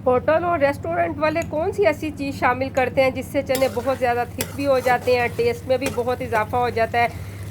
Hotel और restaurant वाले कौन सी ऐसी चीज़ शामिल करते हैं जिससे चने बहुत ज़्यादा थिक भी हो जाते हैं, टेस्ट में भी बहुत इजाफा हो जाता है।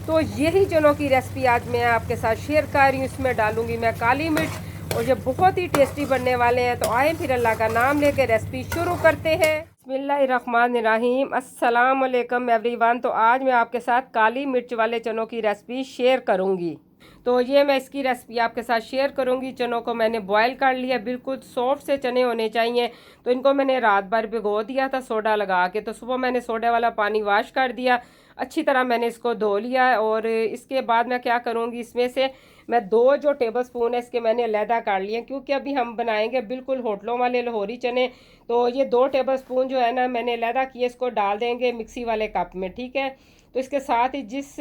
तो यही चनों की रेसिपी आज मैं आपके साथ शेयर कर रही हूँ। इसमें डालूंगी मैं काली मिर्च और ये बहुत ही टेस्टी बनने वाले हैं। तो आए फिर अल्लाह का नाम लेके रेसिपी शुरू करते हैं। बिस्मिल्लाहिर्रहमानिर्रहीम, अस्सलाम वालेकुम एवरीवन। तो आज मैं आपके साथ काली मिर्च वाले चनों की रेसिपी शेयर करूँगी। तो ये मैं इसकी रेसिपी आपके साथ शेयर करूंगी। चनों को मैंने बॉयल कर लिया, बिल्कुल सॉफ्ट से चने होने चाहिए। तो इनको मैंने रात भर भिगो दिया था सोडा लगा के। तो सुबह मैंने सोडा वाला पानी वॉश कर दिया, अच्छी तरह मैंने इसको धो लिया। और इसके बाद मैं क्या करूँगी, इसमें से मैं 2 जो टेबल स्पून है इसके मैंने अलहदा काट लिए, क्योंकि अभी हम बनाएंगे बिल्कुल होटलों वाले लाहौरी चने। तो ये 2 टेबल स्पून जो है ना मैंने अलहदा किए, इसको डाल देंगे मिक्सी वाले कप में, ठीक है। तो इसके साथ ही जिस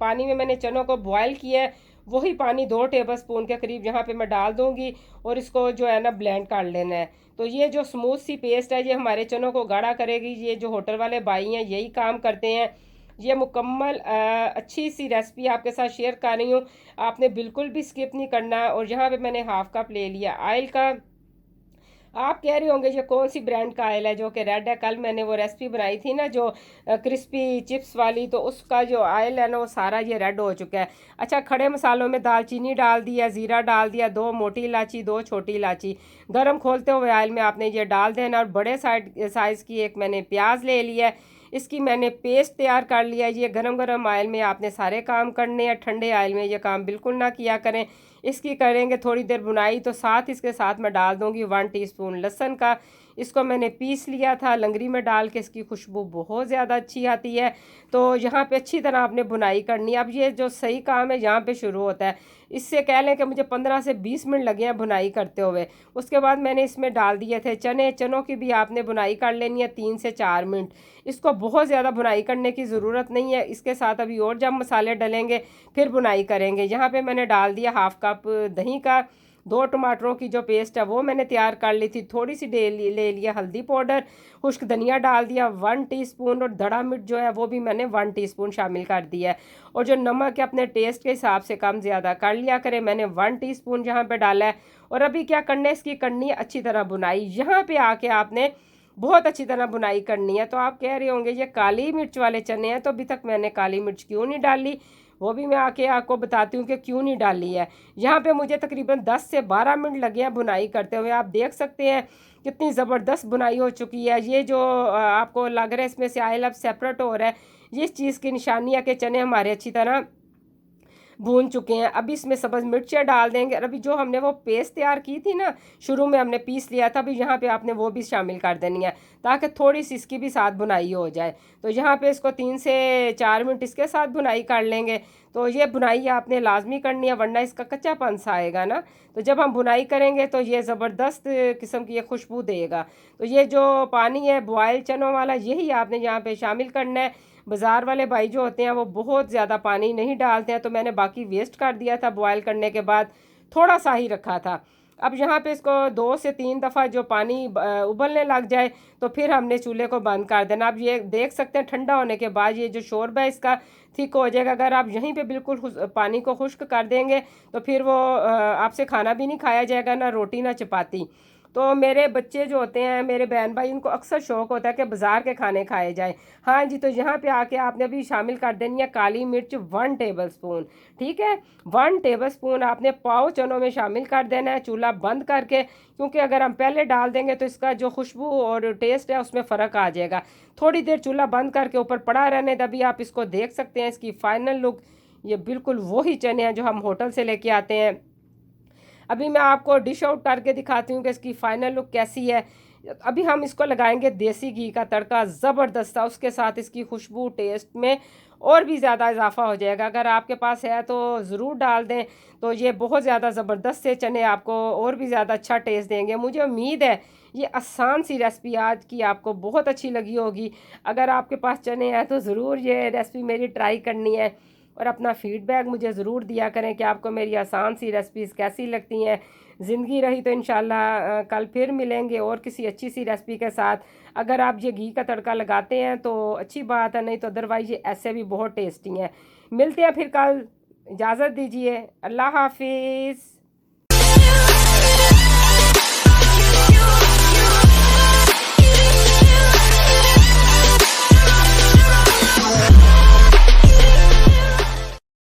पानी में मैंने चनों को बॉयल किया है वही पानी 2 टेबल स्पून के करीब यहाँ पे मैं डाल दूँगी और इसको जो है ना ब्लेंड कर लेना है। तो ये जो स्मूथ सी पेस्ट है ये हमारे चनों को गाढ़ा करेगी। ये जो होटल वाले भाई हैं यही काम करते हैं। ये मुकम्मल अच्छी सी रेसिपी आपके साथ शेयर कर रही हूँ, आपने बिल्कुल भी स्किप नहीं करना। और यहाँ पे मैंने हाफ कप ले लिया ऑयल का। आप कह रहे होंगे ये कौन सी ब्रांड का ऑयल है जो कि रेड है। कल मैंने वो रेसिपी बनाई थी ना जो क्रिस्पी चिप्स वाली, तो उसका जो ऑयल है ना वो सारा ये रेड हो चुका है। अच्छा, खड़े मसालों में दालचीनी डाल दिया, ज़ीरा डाल दिया, 2 मोटी इलायची, 2 छोटी इलायची। गरम खोलते हुए ऑयल में आपने ये डाल देना। और बड़े साइज़ की एक मैंने प्याज ले लिया है, इसकी मैंने पेस्ट तैयार कर लिया। ये गरम गरम ऑयल में आपने सारे काम करने हैं, ठंडे ऑयल में ये काम बिल्कुल ना किया करें। इसकी करेंगे थोड़ी देर बुनाई। तो साथ इसके साथ मैं डाल दूंगी 1 टीस्पून लहसुन का। इसको मैंने पीस लिया था लंगरी में डाल के, इसकी खुशबू बहुत ज़्यादा अच्छी आती है। तो यहाँ पे अच्छी तरह आपने बुनाई करनी है। अब ये जो सही काम है यहाँ पे शुरू होता है। इससे कह लें कि मुझे 15 से 20 मिनट लगे हैं बुनाई करते हुए। उसके बाद मैंने इसमें डाल दिए थे चने। चनों की भी आपने बुनाई कर लेनी है 3 से 4 मिनट। इसको बहुत ज़्यादा बुनाई करने की ज़रूरत नहीं है। इसके साथ अभी और जब मसाले डलेंगे फिर बुनाई करेंगे। यहाँ पे मैंने डाल दिया हाफ कप दही का। 2 टमाटरों की जो पेस्ट है वो मैंने तैयार कर ली थी। थोड़ी सी ले लिया हल्दी पाउडर, खुश्क धनिया डाल दिया 1 टीस्पून। और धड़ा मिर्च जो है वो भी मैंने 1 टीस्पून शामिल कर दिया है। और जो नमक है अपने टेस्ट के हिसाब से कम ज़्यादा कर लिया करें। मैंने 1 टीस्पून यहाँ पे डाला है। और अभी क्या करना है, इसकी करनी है अच्छी तरह बुनाई। यहाँ पे आके आपने बहुत अच्छी तरह बुनाई करनी है। तो आप कह रहे होंगे ये काली मिर्च वाले चने हैं, तो अभी तक मैंने काली मिर्च क्यों नहीं डाली, वो भी मैं आके आपको बताती हूँ कि क्यों नहीं डाली है। यहाँ पे मुझे तकरीबन 10 से 12 मिनट लगे हैं बुनाई करते हुए। आप देख सकते हैं कितनी ज़बरदस्त बुनाई हो चुकी है। ये जो आपको लग रहा है इसमें से ऑयल अब सेपरेट हो रहा है, ये इस चीज़ की निशानी है कि चने हमारे अच्छी तरह भून चुके हैं। अभी इसमें सब्ज़ मिर्चें डाल देंगे। और अभी जो हमने वो पेस्ट तैयार की थी ना, शुरू में हमने पीस लिया था, अभी यहाँ पे आपने वो भी शामिल कर देनी है ताकि थोड़ी सी इसकी भी साथ बुनाई हो जाए। तो यहाँ पे इसको 3 से 4 मिनट इसके साथ बुनाई कर लेंगे। तो ये बुनाई आपने लाजमी करनी है वरना इसका कच्चापन सा आएगा ना। तो जब हम बुनाई करेंगे तो ये ज़बरदस्त किस्म की ये खुशबू देगा। तो ये जो पानी है बॉयल चनों वाला यही आपने यहाँ पे शामिल करना है। बाज़ार वाले भाई जो होते हैं वो बहुत ज़्यादा पानी नहीं डालते हैं, तो मैंने बाकी वेस्ट कर दिया था बॉयल करने के बाद, थोड़ा सा ही रखा था। अब यहाँ पे इसको 2 से 3 दफ़ा जो पानी उबलने लग जाए तो फिर हमने चूल्हे को बंद कर देना। अब ये देख सकते हैं ठंडा होने के बाद ये जो शोरबा है इसका थिक हो जाएगा। अगर आप यहीं पे बिल्कुल पानी को खुश्क कर देंगे तो फिर वो आपसे खाना भी नहीं खाया जाएगा, ना रोटी ना चपाती। तो मेरे बच्चे जो होते हैं, मेरे बहन भाई, उनको अक्सर शौक़ होता है कि बाज़ार के खाने खाए जाएं। हाँ जी, तो यहाँ पे आके आपने अभी शामिल कर देनी है काली मिर्च 1 टेबल स्पून, ठीक है। 1 टेबल स्पून आपने पाव चनों में शामिल कर देना है चूल्हा बंद करके, क्योंकि अगर हम पहले डाल देंगे तो इसका जो खुशबू और टेस्ट है उसमें फ़र्क आ जाएगा। थोड़ी देर चूल्हा बंद करके ऊपर पड़ा रहने तभी आप इसको देख सकते हैं इसकी फ़ाइनल लुक। ये बिल्कुल वही चने हैं जो हम होटल से लेके आते हैं। अभी मैं आपको डिश आउट करके दिखाती हूँ कि इसकी फ़ाइनल लुक कैसी है। अभी हम इसको लगाएंगे देसी घी का तड़का ज़बरदस्त सा, उसके साथ इसकी खुशबू टेस्ट में और भी ज़्यादा इजाफा हो जाएगा। अगर आपके पास है तो ज़रूर डाल दें। तो ये बहुत ज़्यादा ज़बरदस्त से चने आपको और भी ज़्यादा अच्छा टेस्ट देंगे। मुझे उम्मीद है ये आसान सी रेसिपी आज की आपको बहुत अच्छी लगी होगी। अगर आपके पास चने हैं तो ज़रूर ये रेसिपी मेरी ट्राई करनी है और अपना फ़ीडबैक मुझे ज़रूर दिया करें कि आपको मेरी आसान सी रेसिपीज़ कैसी लगती हैं। ज़िंदगी रही तो इंशाल्लाह कल फिर मिलेंगे और किसी अच्छी सी रेसिपी के साथ। अगर आप ये घी का तड़का लगाते हैं तो अच्छी बात है, नहीं तो अदरवाइज ये ऐसे भी बहुत टेस्टी हैं। मिलते हैं फिर कल, इजाज़त दीजिए, अल्लाह हाफिज़।